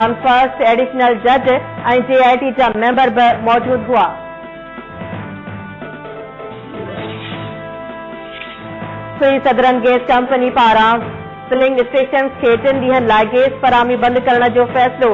First additional जज ऐं JIT जा मेंबर भी मौजूद हुआ। सुई सदरन गैस कंपनी पारां फिलिंग स्टेशन के 3 ॾींहनि लाइ गैस फराहमी बंद करण जो फैसलो।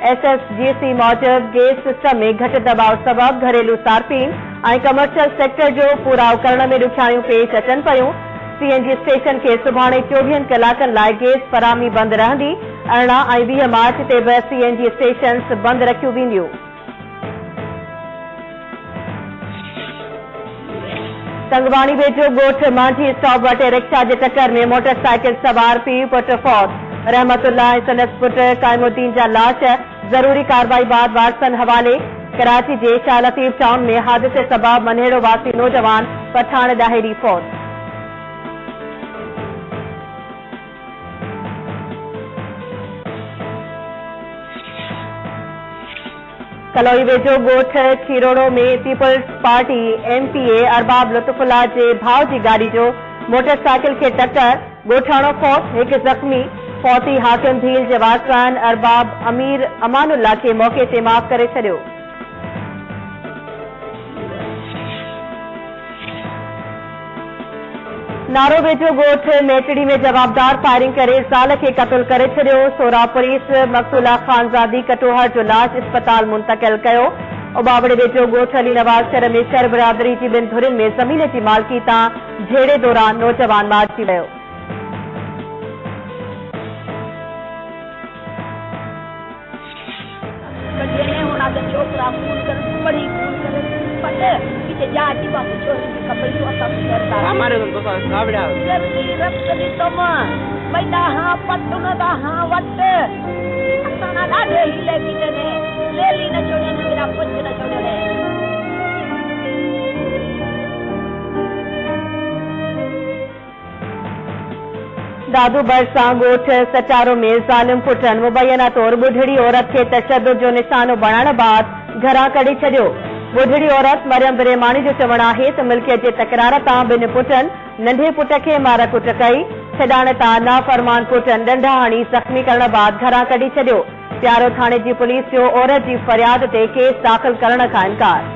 SSGC मूजिब गैस सिस्टम में घटि दबाव सबब घरेलू सार्फिन ऐं कमर्शियल सेक्टर जो पूराव करण में ॾुखियाणियूं पेश अचनि पयूं। CNG स्टेशन के सुभाणे 24 कलाकनि लाइ गैस फराहमी बंद रहंदी। 18 ऐं 20 मार्च ते भी CNG स्टेशन्स बंद रखियूं वेंदियूं। संगवाणी वेझो ॻोठ मांझी स्टॉप वटे रिक्शा जे टक्कर में मोटरसाइकिल सवार पीउ पुट फौत। रहमतुल्लाह ऐं संदसि पुट काइमुद्दीन जा लाश ज़रूरी कार्रवाई बाद वारसनि हवाले। कराची जे शाह लतीफ टाउन में हादिसे सबब मनेड़ो वासी नौजवान पठाण ॾाहेरी फौत। कलोई वेझो ॻोठ खीरोड़ो में peoples party MPA Arbab Lutfullah जे भाउ जी गाड़ी जो मोटरसाइकिल के टक्कर, ॻोठाणो फौत, हिकु ज़ख्मी। फौती हाकिम भील जे वारसान अरबाब अमीर अमानुल्लाह के मौके ते माफ़ करे छॾियो। नारो वेझो ॻोठ मेटड़ी में जवाबदार फायरिंग करे ज़ाल के क़त्ल करे छॾियो। सोरा पुलिस मक़तूला ख़ानज़ादी कटोहर जो लाश अस्पताल मुंतक़िल कयो। उबावड़े वेझो ॻोठ अली नवाज़ शहर में शहर बिरादरी जी 2 धुरियुनि में ज़मीन जी मालिकी तां झेड़े दौरान नौजवान मारिजी वियो। दादू बरसां ॻोठ सचारो में ज़ालिम पुटनि मुबैना तौर बुढ़ड़ी औरत के तशद्दुद जो निशानो बणाइण बाद घरां कढी छॾियो। बुढ़ड़ी औरत मरियम बिरेमानी जो चवणु आहे त मिल्कियत जे तकरार तां 2 पुटनि नंढे पुट के मार कुट कई। छॾाइण तां नाफ़रमान पुटनि डंडा हणी ज़ख़्मी करण बाद घरां कढी छॾियो। प्यारो थाणे जी पुलिस जो औरत जी फरियाद ते केस दाख़िल करण खां इनकार।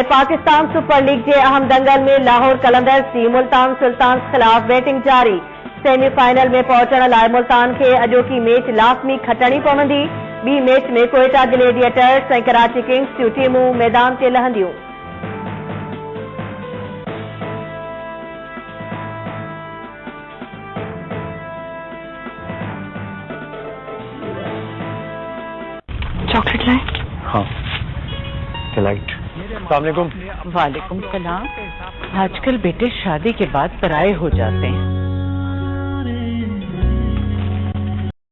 पाकिस्तान सुपर लीग के अहम दंगल में लाहौर कलंदर्स की मुल्तान सुल्तान्स खिलाफ बैटिंग जारी। सेमीफाइनल में पहुंचण लाइ मुल्तान के अॼोकी मैच लाज़मी खटणी पवंदी। ॿी मैच में कोयटा ग्लेडिएटर्स ऐं कराची किंग्स जूं टीमूं मैदान ते लहंदियूं। चॉकलेट लाए? हाँ, डिलाइट। अस्सलाम वालेकुम सलाम। आजकल बेटे शादी के बाद पराये हो जाते हैं।